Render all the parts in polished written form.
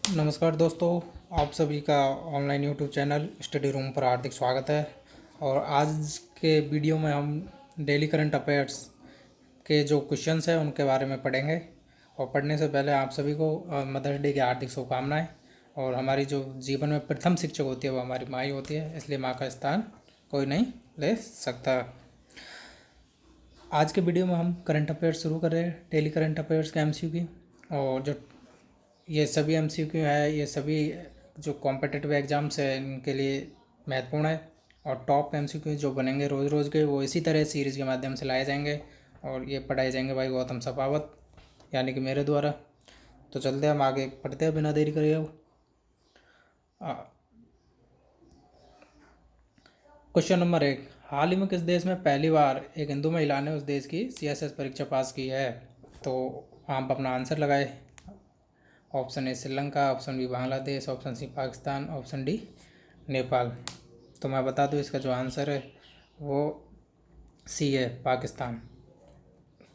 नमस्कार दोस्तों, आप सभी का online YouTube channel study room पर हार्दिक स्वागत है। और आज के वीडियो में हम डेली करंट अफेयर्स के जो क्वेश्चंस हैं उनके बारे में पढ़ेंगे। और पढ़ने से पहले आप सभी को मदर्स डे की हार्दिक शुभकामनाएं। और हमारी जो जीवन में प्रथम शिक्षक होती है वो हमारी माँ ही होती है, इसलिए माँ का स्थान कोई नहीं ले सकता। आज के वीडियो में हम करंट अफेयर्स शुरू कर रहे हैं, डेली करंट अफेयर्स के एमसीक्यू की। और जो ये सभी एमसीक्यू है, ये सभी जो कॉम्पिटिटिव एग्ज़ाम्स है इनके लिए महत्वपूर्ण है। और टॉप एमसीक्यू जो बनेंगे रोज़ रोज़ के, वो इसी तरह सीरीज़ के माध्यम से लाए जाएंगे और ये पढ़ाए जाएंगे भाई गौतम सपावत यानी कि मेरे द्वारा। तो चलते हैं, हम आगे पढ़ते हैं बिना देरी करे। क्वेश्चन नंबर 1, हाल ही में किस देश में पहली बार एक हिंदू महिला ने उस देश की सीएसएस परीक्षा पास की है? तो आप अपना आंसर लगाए। Option A Sri Lanka, option B Bangladesh, option C Pakistan, option D Nepal. तो मैं बता दूं, इसका जो आंसर है वो सी है, पाकिस्तान।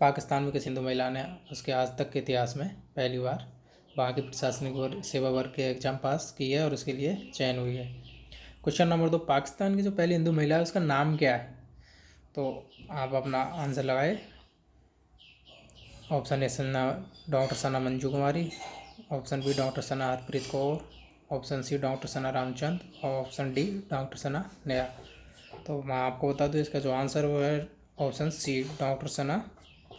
पाकिस्तान में किसी हिंदू महिला ने उसके आज तक के इतिहास में पहली बार वहाँ की प्रशासनिक और सेवा वर्ग के एग्जाम पास की है और उसके लिए चयन हुई है। क्वेश्चन नंबर 2, पाकिस्तान की जो पहली हिंदू महिला है उसका नाम क्या है? तो आप अपना आंसर लगाए। Option A doctor Sana Manju Kumari, option B doctor Sana Harpreet Kaur, option C doctor Sana Ramchand और ऑप्शन डी डॉक्टर सना नया। तो मैं आपको बता दूं, इसका जो आंसर वो है option C doctor Sana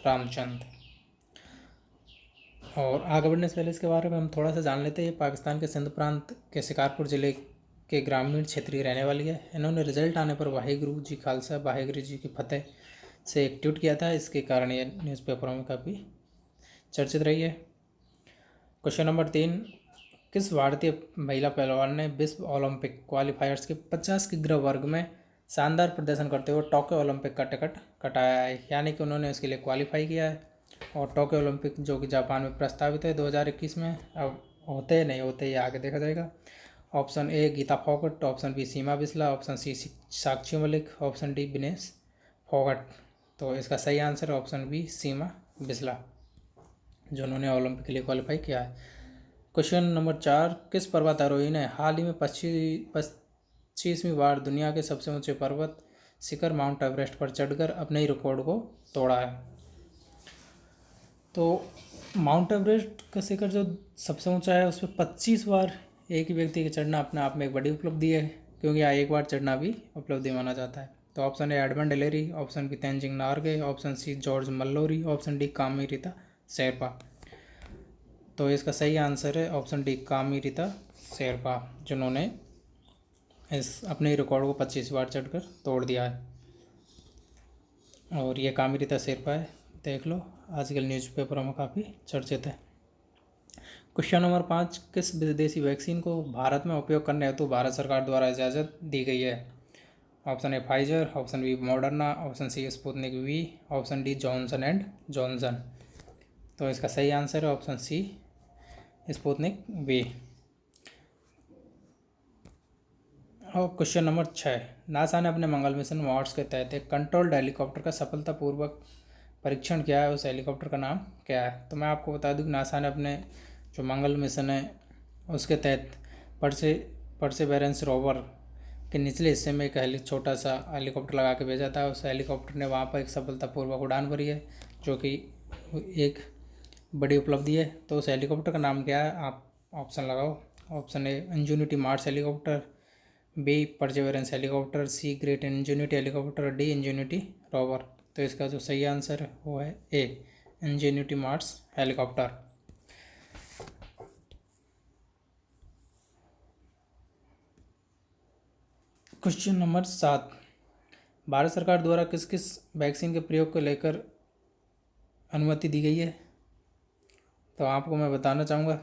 Ramchand. और आगे बढ़ने से पहले इसके बारे में हम थोड़ा सा जान लेते हैं। ये पाकिस्तान के सिंध प्रांत के शिकारपुर ज़िले के ग्रामीण क्षेत्रीय रहने वाली है। इन्होंने रिजल्ट आने पर वाहिगुरु जी खालसा वाहिगुरु जी की फतेह से एक ट्वीट किया था, इसके कारण ये न्यूज़पेपरों में काफ़ी चर्चित रही है। क्वेश्चन नंबर 3, किस भारतीय महिला पहलवान ने विश्व ओलंपिक क्वालिफायर्स के 50 किग्रा वर्ग में शानदार प्रदर्शन करते हुए टोक्यो ओलंपिक का टिकट कटाया है? यानी कि उन्होंने उसके लिए क्वालिफाई किया है। और टोक्यो ओलंपिक जो कि जापान में प्रस्तावित है 2021 में, अब होते नहीं होते ये आगे देखा जाएगा। Option A Geeta Phogat, option B Seema Bisla, option C Sakshi Malik, option D Vinesh Phogat. तो इसका सही आंसर है ऑप्शन बी सीमा बिस्ला, जो उन्होंने ओलंपिक के लिए क्वालिफाई किया है। क्वेश्चन नंबर 4, किस पर्वतारोही ने हाल ही में 25वीं बार दुनिया के सबसे ऊंचे पर्वत शिखर माउंट एवरेस्ट पर चढ़कर अपने ही रिकॉर्ड को तोड़ा है? तो माउंट एवरेस्ट का शिखर जो सबसे ऊंचा है उस पर 25 बार एक ही व्यक्ति के चढ़ना अपने आप में एक बड़ी उपलब्धि है, क्योंकि यहाँ एक बार चढ़ना भी उपलब्धि माना जाता है। तो option A Edmund Hillary, option B Tenzing Norgay, option C George Mallory, option D Kami Rita Sherpa. तो इसका सही आंसर है ऑप्शन डी कामी रीता शेरपा, जिन्होंने इस अपने रिकॉर्ड को 25 बार चढ़कर तोड़ दिया है। और ये कामी रीता शेरपा है, देख लो, आजकल न्यूज़पेपरों में काफ़ी चर्चित है। क्वेश्चन नंबर 5, किस विदेशी वैक्सीन को भारत में उपयोग करने हेतु भारत सरकार द्वारा इजाज़त दी गई है? Option A Pfizer, option B Moderna, option C Sputnik V, option D Johnson and Johnson. तो इसका सही आंसर है ऑप्शन सी स्पुतनिक वी। और क्वेश्चन नंबर 6, नासा ने अपने मंगल मिशन मार्स के तहत एक कंट्रोल्ड हेलीकॉप्टर का सफलतापूर्वक परीक्षण किया है, उस हेलीकॉप्टर का नाम क्या है? तो मैं आपको बता दूं कि नासा ने अपने जो मंगल मिशन है उसके तहत परसेवेरेंस रोवर के निचले हिस्से में एक छोटा सा हेलीकॉप्टर लगा के भेजा था। उस हेलीकॉप्टर ने वहाँ पर एक सफलतापूर्वक उड़ान भरी है, जो कि एक बड़ी उपलब्धि है। तो उस हेलीकॉप्टर का नाम क्या है? आप ऑप्शन लगाओ। Option A Ingenuity Mars helicopter, B Perseverance helicopter, C great Ingenuity helicopter, D Ingenuity rover. तो इसका जो सही आंसर है वो है A Ingenuity Mars helicopter. Question number 7, Bharat सरकार द्वारा किस किस वैक्सीन के प्रयोग को लेकर अनुमति दी गई है? तो आपको मैं बताना चाहूँगा,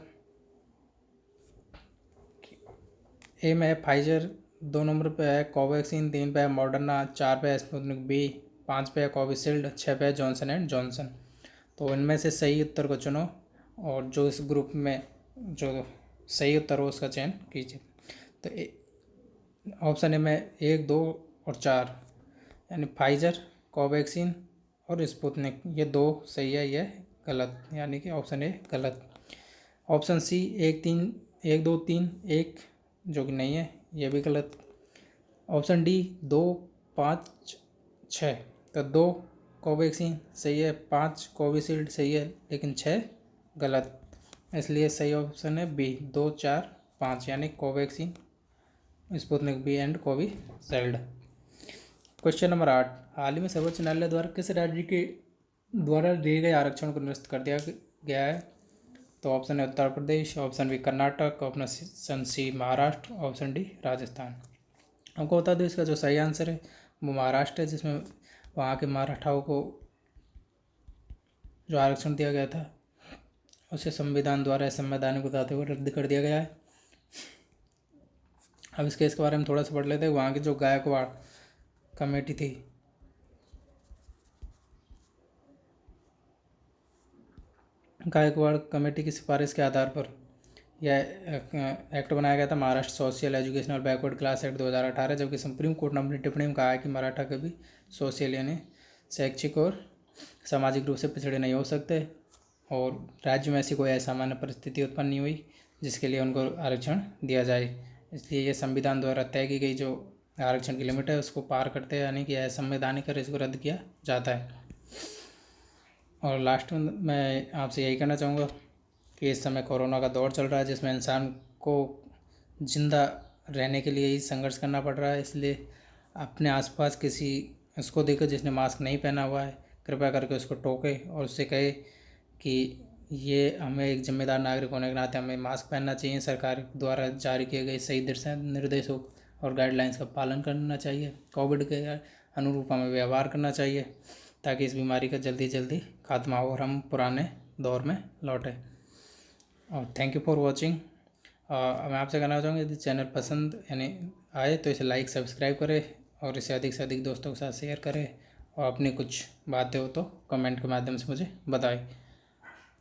ए में है फाइजर, 2 नंबर पे है कोवैक्सीन, 3 पे है मॉडर्ना, 4 पे है स्पुतनिक वी, 5 पे है कोविशील्ड, 6 पे है जॉनसन एंड जॉनसन। तो इनमें से सही उत्तर को चुनो और जो इस ग्रुप में जो सही उत्तर हो उसका चयन कीजिए। तो ऑप्शन ए में 1, 2 और 4 यानी फाइजर, कोवैक्सीन और स्पुतनिक, ये 2 सही है, ये गलत, यानी कि ऑप्शन ए गलत। ऑप्शन सी 1, 3 1 2 3 1 जो कि नहीं है, ये भी गलत। ऑप्शन डी 2 5 6, तो 2 कोवैक्सीन सही है, 5 कोविशील्ड सही है, लेकिन 6 गलत। इसलिए सही ऑप्शन है बी 2 4 5, यानी Covaxin, Sputnik V and Covishield. Question number 8, हाल ही में सर्वोच्च न्यायालय द्वारा किस राज्य के द्वारा दिए गए आरक्षण को निरस्त कर दिया गया है? तो ऑप्शन है Uttar Pradesh, option B Karnataka, option C Maharashtra, option D Rajasthan. हमको बता दो इसका जो सही आंसर है वो महाराष्ट्र है, जिसमें वहाँ के मराठाओं को जो आरक्षण दिया गया था उसे संविधान द्वारा असंवैधानिक बताते हुए रद्द कर दिया गया है। अब इस केस के बारे में थोड़ा सा पढ़ लेते हैं। वहाँ की जो गायकवाड़ कमेटी थी, गायकवाड़ कमेटी की सिफारिश के आधार पर यह एक्ट बनाया गया था, Maharashtra social educational backward class act 2018, जबकि सुप्रीम कोर्ट ने अपनी टिप्पणी में कहा है कि मराठा कभी सोशल यानी शैक्षिक और सामाजिक रूप से पिछड़े नहीं हो सकते, और राज्य में ऐसी कोई असामान्य परिस्थिति उत्पन्न नहीं हुई जिसके लिए उनको आरक्षण दिया जाए। इसलिए ये संविधान द्वारा तय की गई जो आरक्षण की लिमिट है उसको पार करते हैं, यानी कि असंवैधानिक कर इसको रद्द किया जाता है। और लास्ट में मैं आपसे यही कहना चाहूँगा कि इस समय कोरोना का दौर चल रहा है, जिसमें इंसान को जिंदा रहने के लिए ही संघर्ष करना पड़ रहा है। इसलिए अपने आसपास किसी उसको देखो जिसने मास्क नहीं पहना हुआ है, कृपया करके उसको टोके और उससे कहे कि ये हमें एक जिम्मेदार नागरिक होने के नाते हमें मास्क पहनना चाहिए, सरकार द्वारा जारी किए गए सही दिशा निर्देशों और गाइडलाइंस का पालन करना चाहिए, कोविड के अनुरूप हमें व्यवहार करना चाहिए, ताकि इस बीमारी का जल्दी जल्दी खात्मा हो और हम पुराने दौर में लौटें। और थैंक यू फॉर वॉचिंग। मैं आपसे कहना चाहूँगा यदि चैनल पसंद यानी आए तो इसे लाइक सब्सक्राइब करें और इसे अधिक से अधिक दोस्तों के साथ शेयर करें, और अपनी कुछ बातें हो तो कमेंट के माध्यम से मुझे बताएं।